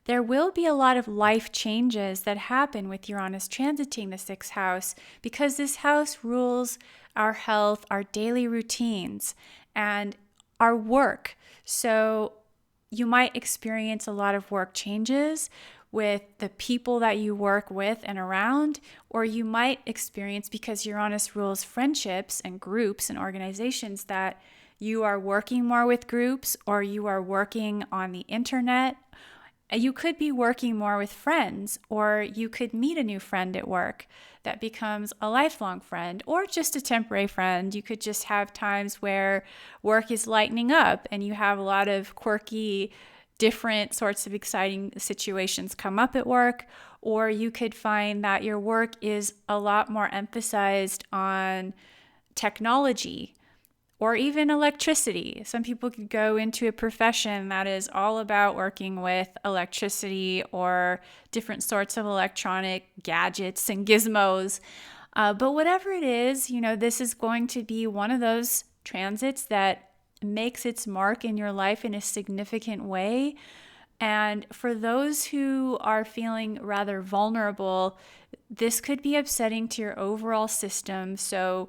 there will be a lot of life changes that happen with Uranus transiting the sixth house, because this house rules our health, our daily routines, and our work. So you might experience a lot of work changes with the people that you work with and around, or you might experience, because Uranus rules friendships and groups and organizations, that you are working more with groups, or you are working on the internet. You could be working more with friends, or you could meet a new friend at work that becomes a lifelong friend, or just a temporary friend. You could just have times where work is lightening up and you have a lot of quirky, different sorts of exciting situations come up at work. Or you could find that your work is a lot more emphasized on technology, or even electricity. Some people could go into a profession that is all about working with electricity or different sorts of electronic gadgets and gizmos. But whatever it is, this is going to be one of those transits that makes its mark in your life in a significant way. And for those who are feeling rather vulnerable, this could be upsetting to your overall system. So,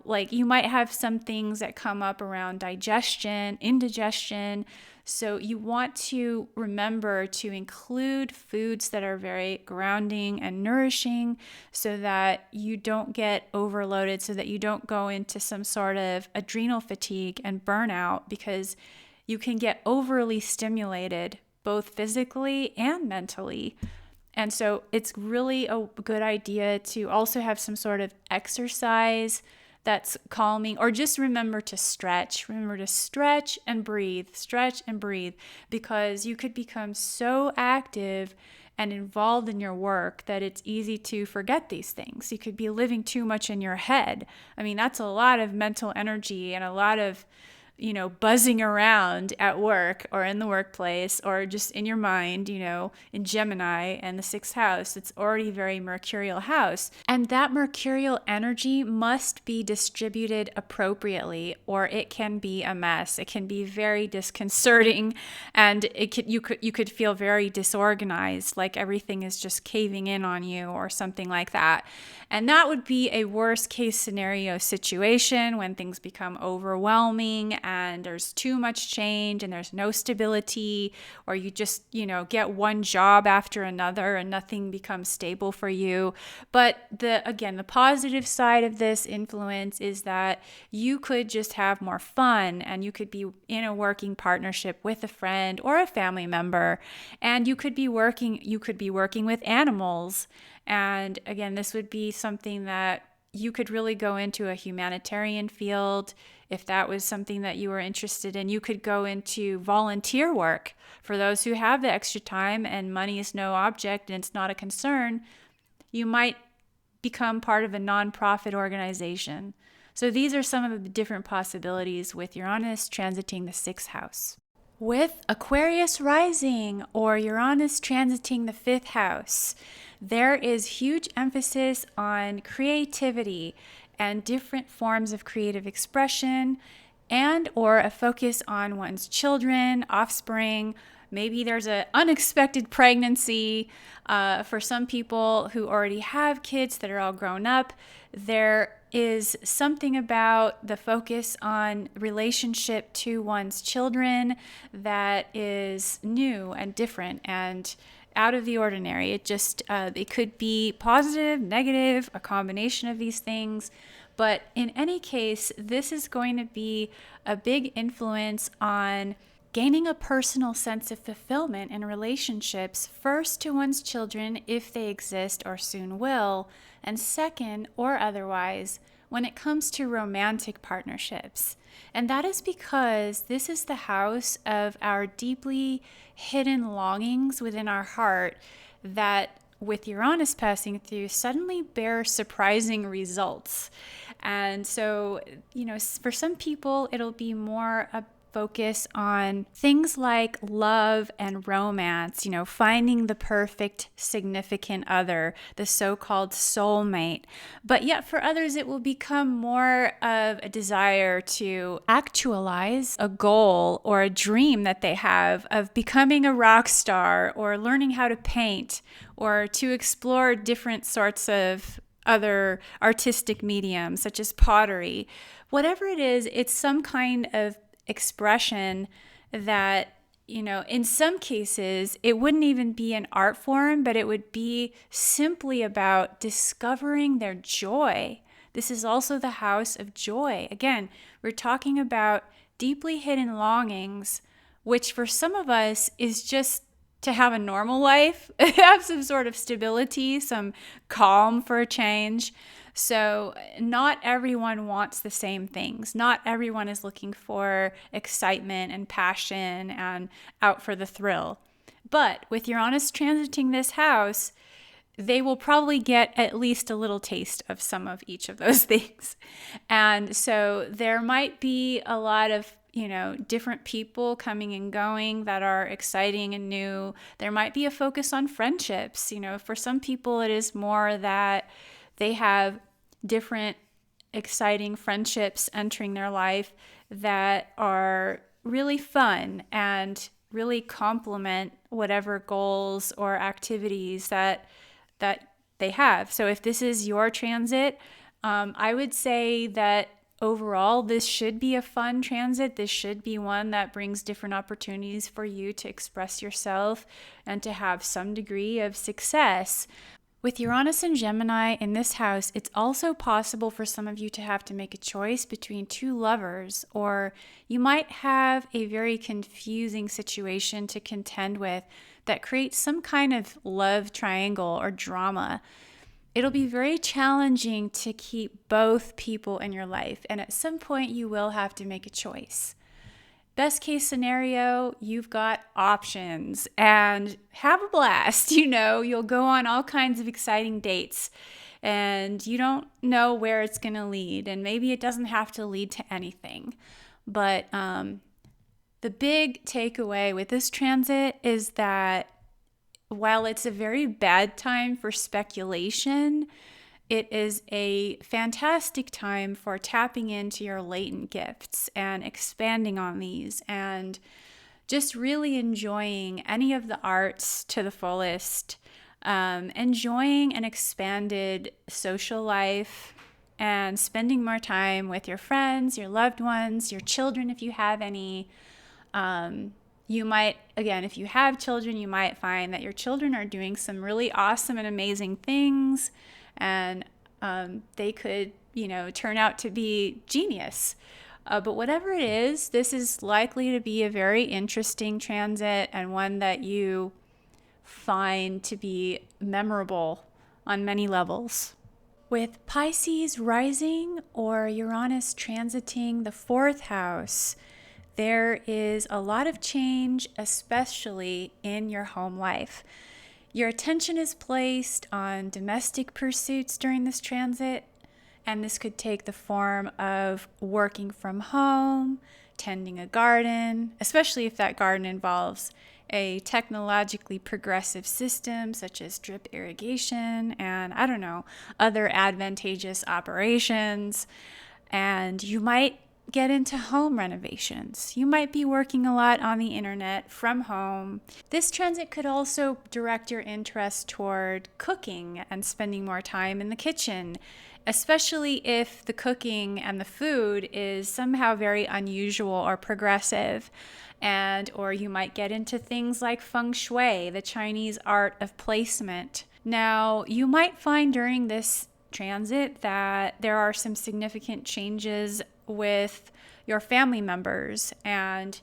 like you might have some things that come up around digestion, indigestion. So you want to remember to include foods that are very grounding and nourishing, so that you don't get overloaded, so that you don't go into some sort of adrenal fatigue and burnout, because you can get overly stimulated both physically and mentally. And so it's really a good idea to also have some sort of exercise that's calming, or just remember to stretch. Remember to stretch and breathe, because you could become so active and involved in your work that it's easy to forget these things. You could be living too much in your head. I mean, that's a lot of mental energy and a lot of buzzing around at work or in the workplace, or just in your mind, in Gemini and the sixth house. It's already a very mercurial house. And that mercurial energy must be distributed appropriately, or it can be a mess. It can be very disconcerting, and you could feel very disorganized, like everything is just caving in on you or something like that. And that would be a worst case scenario situation, when things become overwhelming and there's too much change and there's no stability, or you just, get one job after another and nothing becomes stable for you. But the positive side of this influence is that you could just have more fun, and you could be in a working partnership with a friend or a family member, and you could be working with animals. And again, this would be something that you could really go into a humanitarian field. If that was something that you were interested in, you could go into volunteer work. For those who have the extra time and money is no object and it's not a concern, you might become part of a nonprofit organization. So these are some of the different possibilities with Uranus transiting the sixth house. With Aquarius rising, or Uranus transiting the fifth house, there is huge emphasis on creativity and different forms of creative expression, and or a focus on one's children, offspring. Maybe there's an unexpected pregnancy. For some people who already have kids that are all grown up, there is something about the focus on relationship to one's children that is new and different and out of the ordinary. It could be positive, negative, a combination of these things. But in any case, this is going to be a big influence on gaining a personal sense of fulfillment in relationships, first to one's children, if they exist or soon will, and second, or otherwise, when it comes to romantic partnerships. And that is because this is the house of our deeply hidden longings within our heart that, with Uranus passing through, suddenly bear surprising results. And so, for some people, it'll be more focus on things like love and romance, finding the perfect significant other, the so-called soulmate. But yet for others, it will become more of a desire to actualize a goal or a dream that they have of becoming a rock star or learning how to paint or to explore different sorts of other artistic mediums such as pottery. Whatever it is, it's some kind of expression that, in some cases, it wouldn't even be an art form, but it would be simply about discovering their joy. This is also the house of joy. Again, we're talking about deeply hidden longings, which for some of us is just to have a normal life, have some sort of stability, some calm for a change. So not everyone wants the same things. Not everyone is looking for excitement and passion and out for the thrill. But with Uranus transiting this house, they will probably get at least a little taste of some of each of those things. And so there might be a lot of different people coming and going that are exciting and new. There might be a focus on friendships. For some people, it is more that they have different exciting friendships entering their life that are really fun and really complement whatever goals or activities that they have. So if this is your transit, I would say that overall, this should be a fun transit. This should be one that brings different opportunities for you to express yourself and to have some degree of success. With Uranus and Gemini in this house, it's also possible for some of you to have to make a choice between two lovers, or you might have a very confusing situation to contend with that creates some kind of love triangle or drama. It'll be very challenging to keep both people in your life, and at some point you will have to make a choice. Best case scenario, you've got options and have a blast. You'll go on all kinds of exciting dates and you don't know where it's going to lead, and maybe it doesn't have to lead to anything. But the big takeaway with this transit is that while it's a very bad time for speculation, it is a fantastic time for tapping into your latent gifts and expanding on these and just really enjoying any of the arts to the fullest, enjoying an expanded social life and spending more time with your friends, your loved ones, your children if you have any. You might, again, if you have children, you might find that your children are doing some really awesome and amazing things, and they could, turn out to be genius. But whatever it is, this is likely to be a very interesting transit and one that you find to be memorable on many levels. With Pisces rising or Uranus transiting the fourth house, there is a lot of change, especially in your home life. Your attention is placed on domestic pursuits during this transit, and this could take the form of working from home, tending a garden, especially if that garden involves a technologically progressive system such as drip irrigation and, other advantageous operations. And you might get into home renovations. You might be working a lot on the internet from home. This transit could also direct your interest toward cooking and spending more time in the kitchen, especially if the cooking and the food is somehow very unusual or progressive. Or you might get into things like feng shui, the Chinese art of placement. Now, you might find during this transit that there are some significant changes with your family members, and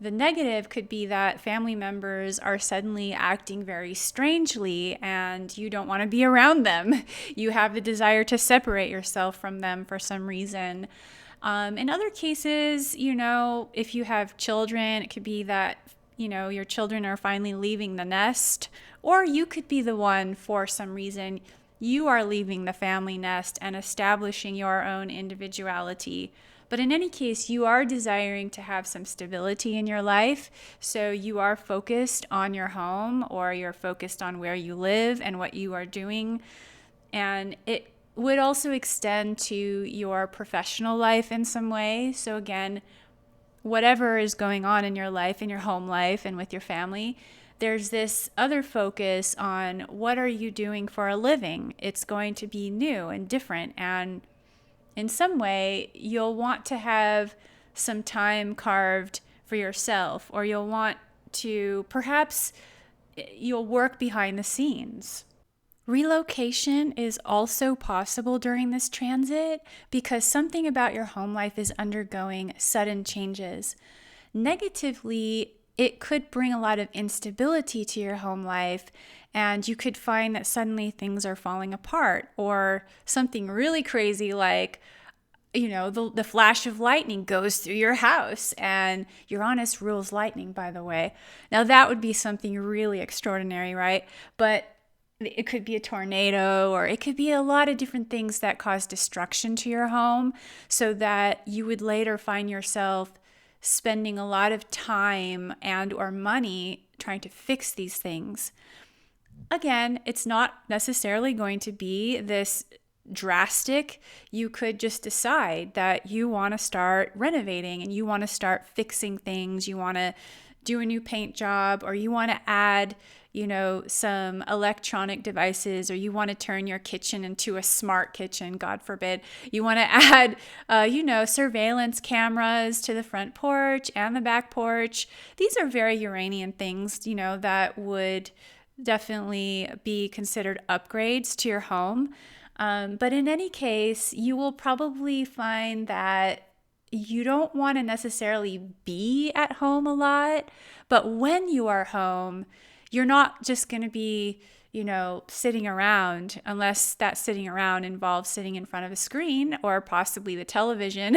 the negative could be that family members are suddenly acting very strangely and you don't want to be around them. You have the desire to separate yourself from them for some reason. In other cases, if you have children, it could be that, your children are finally leaving the nest, or you could be the one for some reason. You are leaving the family nest and establishing your own individuality But in any case, you are desiring to have some stability in your life. So you are focused on your home, or you're focused on where you live and what you are doing. And it would also extend to your professional life in some way. So again, whatever is going on in your life, in your home life and with your family, there's this other focus on what are you doing for a living. It's going to be new and different, and in some way you'll want to have some time carved for yourself, or you'll want to, perhaps you'll work behind the scenes. Relocation is also possible during this transit because something about your home life is undergoing sudden changes. Negatively, it could bring a lot of instability to your home life, and you could find that suddenly things are falling apart, or something really crazy like, the flash of lightning goes through your house, and Uranus rules lightning, by the way. Now, that would be something really extraordinary, right? But it could be a tornado, or it could be a lot of different things that cause destruction to your home, so that you would later find yourself spending a lot of time and or money trying to fix these things. Again, it's not necessarily going to be this drastic. You could just decide that you want to start renovating and you want to start fixing things. You want to do a new paint job, or you want to add, some electronic devices, or you want to turn your kitchen into a smart kitchen, God forbid. You want to add, surveillance cameras to the front porch and the back porch. These are very Uranian things, that would definitely be considered upgrades to your home. But in any case, you will probably find that you don't want to necessarily be at home a lot, but when you are home, you're not just going to be, sitting around, unless that sitting around involves sitting in front of a screen or possibly the television.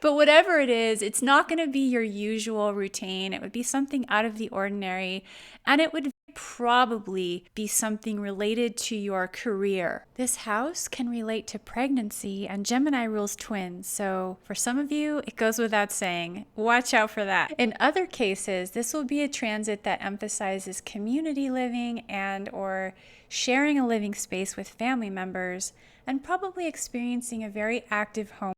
But whatever it is, it's not going to be your usual routine. It would be something out of the ordinary, and it would probably be something related to your career. This house can relate to pregnancy, and Gemini rules twins, so for some of you, it goes without saying. Watch out for that. In other cases, this will be a transit that emphasizes community living and or sharing a living space with family members, and probably experiencing a very active home